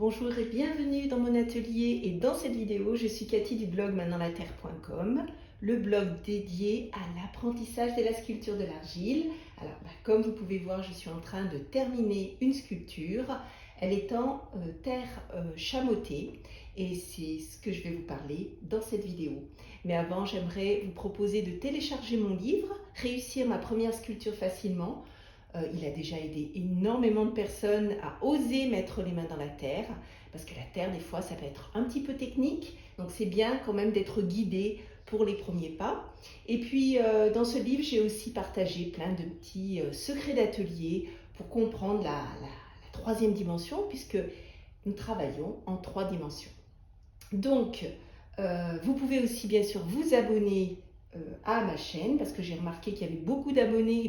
Bonjour et bienvenue dans mon atelier et dans cette vidéo, je suis Cathy du blog MaindansLaTerre.com, le blog dédié à l'apprentissage de la sculpture de l'argile. Alors, comme vous pouvez voir, je suis en train de terminer une sculpture. Elle est en terre chamottée et c'est ce que je vais vous parler dans cette vidéo. Mais avant, j'aimerais vous proposer de télécharger mon livre « Réussir ma première sculpture facilement ». Il a déjà aidé énormément de personnes à oser mettre les mains dans la terre, parce que la terre, des fois, ça peut être un petit peu technique, donc c'est bien quand même d'être guidé pour les premiers pas. Et puis, dans ce livre, j'ai aussi partagé plein de petits secrets d'atelier pour comprendre la troisième dimension, puisque nous travaillons en 3 dimensions. Donc, vous pouvez aussi bien sûr vous abonner à ma chaîne, parce que j'ai remarqué qu'il y avait beaucoup d'abonnés,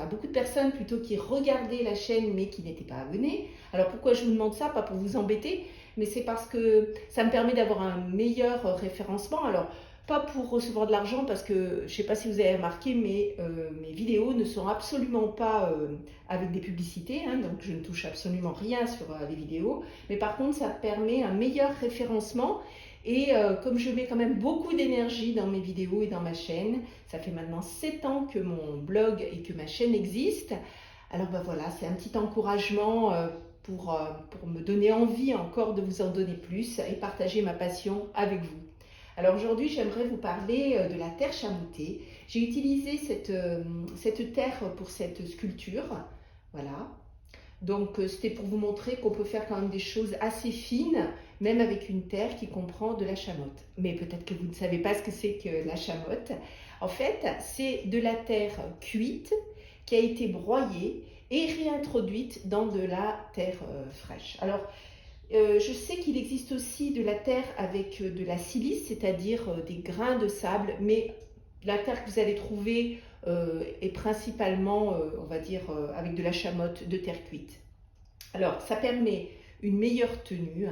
beaucoup de personnes plutôt qui regardaient la chaîne mais qui n'étaient pas abonnées. Alors pourquoi je vous demande ça? Pas pour vous embêter, mais c'est parce que ça me permet d'avoir un meilleur référencement. Alors pas pour recevoir de l'argent, parce que je ne sais pas si vous avez remarqué, mais mes vidéos ne sont absolument pas avec des publicités, hein, donc je ne touche absolument rien sur les vidéos, mais par contre ça permet un meilleur référencement. Et comme je mets quand même beaucoup d'énergie dans mes vidéos et dans ma chaîne, ça fait maintenant 7 ans que mon blog et que ma chaîne existent. Alors voilà, c'est un petit encouragement pour me donner envie encore de vous en donner plus et partager ma passion avec vous. Alors aujourd'hui, j'aimerais vous parler de la terre chamottée. J'ai utilisé cette terre pour cette sculpture. Voilà. Donc c'était pour vous montrer qu'on peut faire quand même des choses assez fines, même avec une terre qui comprend de la chamotte. Mais peut-être que vous ne savez pas ce que c'est que la chamotte. En fait, c'est de la terre cuite qui a été broyée et réintroduite dans de la terre fraîche. Alors, je sais qu'il existe aussi de la terre avec de la silice, c'est-à-dire des grains de sable, mais la terre que vous allez trouver est principalement, on va dire, avec de la chamotte de terre cuite. Alors, ça permet une meilleure tenue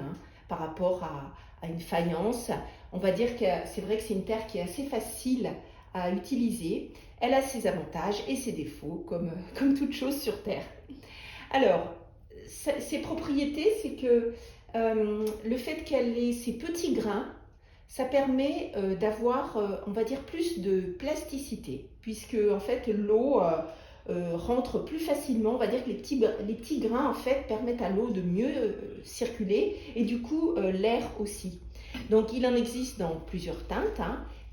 par rapport à une faïence. On va dire que c'est vrai que c'est une terre qui est assez facile à utiliser. Elle a ses avantages et ses défauts, comme toute chose sur terre. Alors, ses propriétés, c'est que le fait qu'elle ait ces petits grains, ça permet d'avoir, on va dire, plus de plasticité, puisque en fait l'eau rentre plus facilement. On va dire que les petits grains en fait permettent à l'eau de mieux circuler et du coup l'air aussi. Donc il en existe dans plusieurs teintes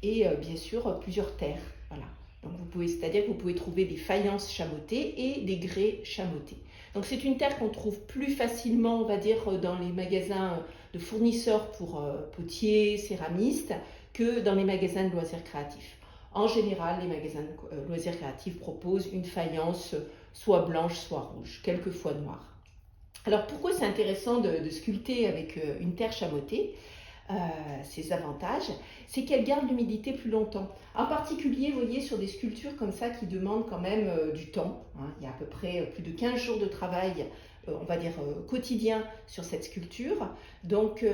et bien sûr plusieurs terres. Voilà. Donc c'est-à-dire que vous pouvez trouver des faïences chamottées et des grès chamotés. Donc c'est une terre qu'on trouve plus facilement, on va dire, dans les magasins de fournisseurs pour potiers, céramistes, que dans les magasins de loisirs créatifs. En général, les magasins de loisirs créatifs proposent une faïence soit blanche, soit rouge, quelquefois noire. Alors pourquoi c'est intéressant de sculpter avec une terre chamottée? Ses avantages, c'est qu'elle garde l'humidité plus longtemps. En particulier, vous voyez, sur des sculptures comme ça qui demandent quand même du temps. Il y a à peu près plus de 15 jours de travail, on va dire quotidien, sur cette sculpture. Donc,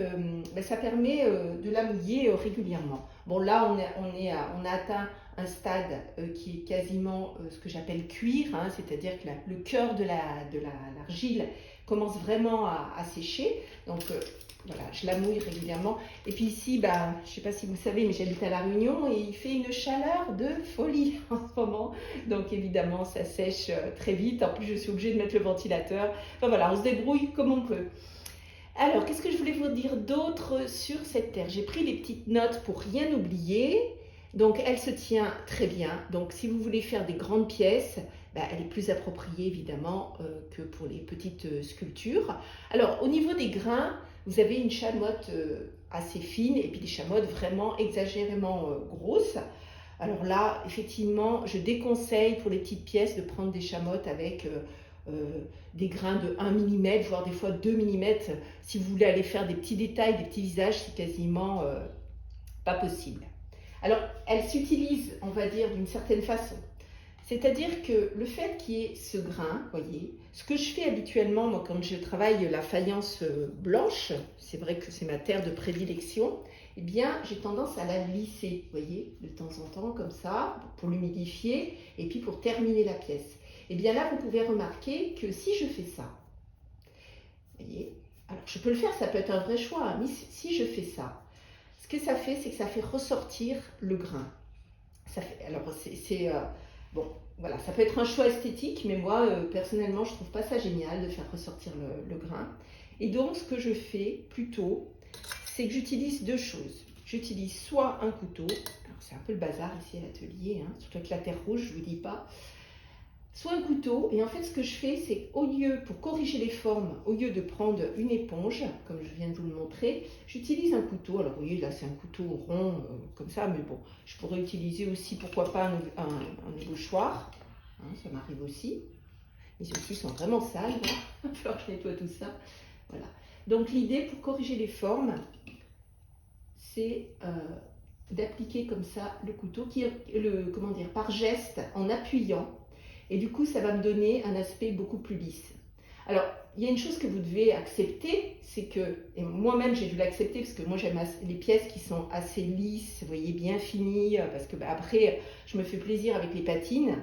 ça permet de la mouiller régulièrement. Bon, là, on a atteint un stade qui est quasiment ce que j'appelle cuir, c'est-à-dire que le cœur de l'argile commence vraiment à sécher. Donc, voilà, je la mouille régulièrement. Et puis ici, je ne sais pas si vous savez, mais j'habite à La Réunion et il fait une chaleur de folie en ce moment. Donc évidemment, ça sèche très vite. En plus, je suis obligée de mettre le ventilateur. Enfin voilà, on se débrouille comme on peut. Alors, qu'est-ce que je voulais vous dire d'autre sur cette terre? J'ai pris des petites notes pour rien oublier. Donc, elle se tient très bien. Donc, si vous voulez faire des grandes pièces, elle est plus appropriée évidemment que pour les petites sculptures. Alors, au niveau des grains, vous avez une chamotte assez fine et puis des chamottes vraiment exagérément grosses. Alors là, effectivement, je déconseille pour les petites pièces de prendre des chamottes avec des grains de 1 mm, voire des fois 2 mm. Si vous voulez aller faire des petits détails, des petits visages, c'est quasiment pas possible. Alors, elle s'utilise, on va dire, d'une certaine façon. C'est-à-dire que le fait qu'il y ait ce grain, voyez, ce que je fais habituellement, moi, quand je travaille la faïence blanche, c'est vrai que c'est ma terre de prédilection, eh bien, j'ai tendance à la lisser, voyez, de temps en temps, comme ça, pour l'humidifier, et puis pour terminer la pièce. Eh bien là, vous pouvez remarquer que si je fais ça, voyez, Alors je peux le faire, ça peut être un vrai choix, hein, mais si je fais ça, ce que ça fait, c'est que ça fait ressortir le grain. Ça fait, alors bon, voilà, ça peut être un choix esthétique, mais moi personnellement je trouve pas ça génial de faire ressortir le grain. Et donc ce que je fais plutôt, c'est que j'utilise deux choses. J'utilise soit un couteau, alors c'est un peu le bazar ici à l'atelier, hein, surtout avec la terre rouge, je vous dis pas, soit un couteau, et en fait ce que je fais, c'est au lieu, pour corriger les formes, au lieu de prendre une éponge, comme je viens de vous le montrer, j'utilise un couteau. Alors vous voyez, là c'est un couteau rond, comme ça, mais bon, je pourrais utiliser aussi, pourquoi pas, un ébauchoir, hein, ça m'arrive aussi. Les outils sont vraiment sales, hein. Il va falloir que je nettoie tout ça. Voilà. Donc l'idée pour corriger les formes, c'est d'appliquer comme ça le couteau, comment dire, par geste, en appuyant. Et du coup, ça va me donner un aspect beaucoup plus lisse. Alors, il y a une chose que vous devez accepter, c'est que, et moi-même j'ai dû l'accepter parce que moi j'aime les pièces qui sont assez lisses, vous voyez, bien finies, parce que après, je me fais plaisir avec les patines.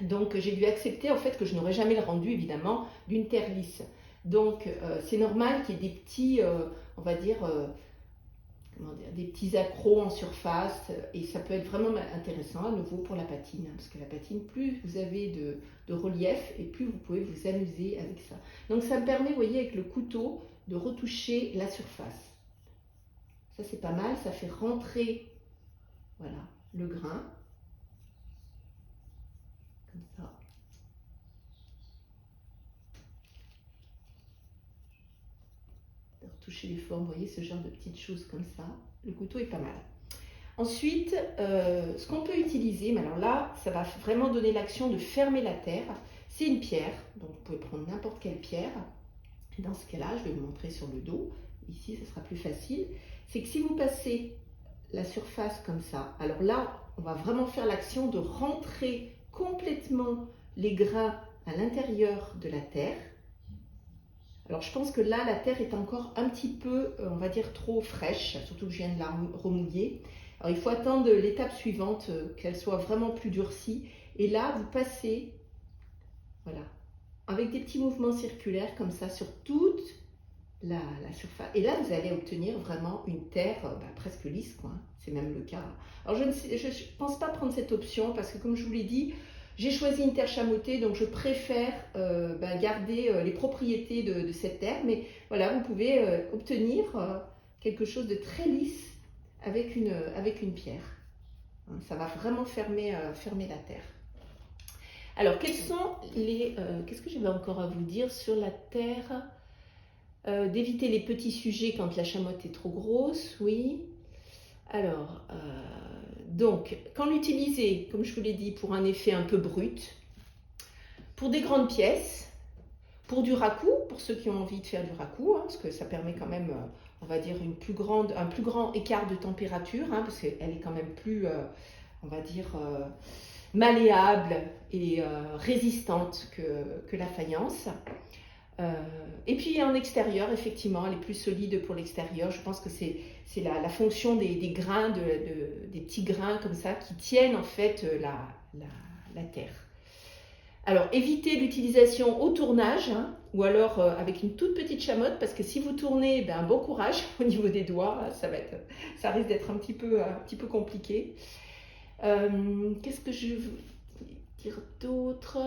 Donc, j'ai dû accepter en fait que je n'aurais jamais le rendu, évidemment, d'une terre lisse. Donc, c'est normal qu'il y ait des petits, on va dire, des petits accros en surface, et ça peut être vraiment intéressant à nouveau pour la patine, hein, parce que la patine, plus vous avez de relief et plus vous pouvez vous amuser avec ça. Donc ça me permet, vous voyez, avec le couteau, de retoucher la surface. Ça c'est pas mal, ça fait rentrer, voilà, le grain, comme ça. De retoucher les formes, vous voyez, ce genre de petites choses comme ça. Le couteau est pas mal. Ensuite, ce qu'on peut utiliser, mais alors là, ça va vraiment donner l'action de fermer la terre, c'est une pierre. Donc vous pouvez prendre n'importe quelle pierre. Et dans ce cas-là, je vais vous montrer sur le dos. Ici, ce sera plus facile. C'est que si vous passez la surface comme ça, alors là, on va vraiment faire l'action de rentrer complètement les grains à l'intérieur de la terre. Alors je pense que là, la terre est encore un petit peu, on va dire, trop fraîche, surtout que je viens de la remouiller. Alors il faut attendre l'étape suivante, qu'elle soit vraiment plus durcie. Et là, vous passez, voilà, avec des petits mouvements circulaires comme ça sur toute la surface. Et là, vous allez obtenir vraiment une terre presque lisse, quoi. C'est même le cas. Alors je ne pense pas prendre cette option parce que comme je vous l'ai dit, j'ai choisi une terre chamottée, donc je préfère garder les propriétés de cette terre. Mais voilà, vous pouvez obtenir quelque chose de très lisse avec une pierre. Hein, ça va vraiment fermer la terre. Alors, qu'est-ce que j'avais encore à vous dire sur la terre? D'éviter les petits sujets quand la chamotte est trop grosse, oui. Alors, donc, quand l'utiliser, comme je vous l'ai dit, pour un effet un peu brut, pour des grandes pièces, pour du raku, pour ceux qui ont envie de faire du raku, hein, parce que ça permet quand même, on va dire, un plus grand écart de température, hein, parce qu'elle est quand même plus, on va dire, malléable et résistante que la faïence. Et puis en extérieur, effectivement, elle est plus solide pour l'extérieur. Je pense que c'est la fonction des grains, des petits grains comme ça qui tiennent en fait la terre. Alors évitez l'utilisation au tournage, hein, ou alors avec une toute petite chamotte, parce que si vous tournez, bon courage au niveau des doigts, ça risque d'être un petit peu compliqué. Qu'est-ce que je veux dire d'autre ?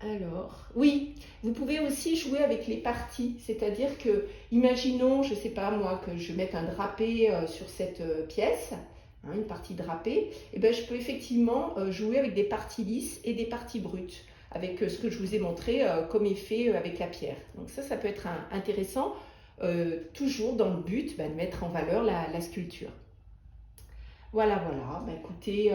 Alors, oui, vous pouvez aussi jouer avec les parties, c'est-à-dire que, imaginons, je ne sais pas moi, que je mette un drapé sur cette pièce, hein, une partie drapée, et bien je peux effectivement jouer avec des parties lisses et des parties brutes, avec ce que je vous ai montré comme effet avec la pierre. Donc ça peut être intéressant, toujours dans le but de mettre en valeur la sculpture. Voilà. Écoutez,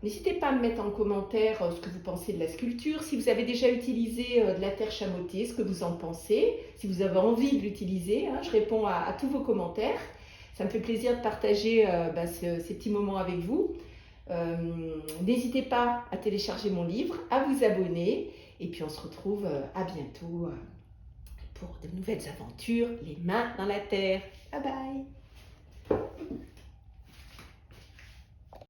n'hésitez pas à me mettre en commentaire ce que vous pensez de la sculpture. Si vous avez déjà utilisé de la terre chamottée, ce que vous en pensez. Si vous avez envie de l'utiliser, hein, je réponds à tous vos commentaires. Ça me fait plaisir de partager ces petits moments avec vous. N'hésitez pas à télécharger mon livre, à vous abonner. Et puis on se retrouve à bientôt pour de nouvelles aventures, les mains dans la terre. Bye bye.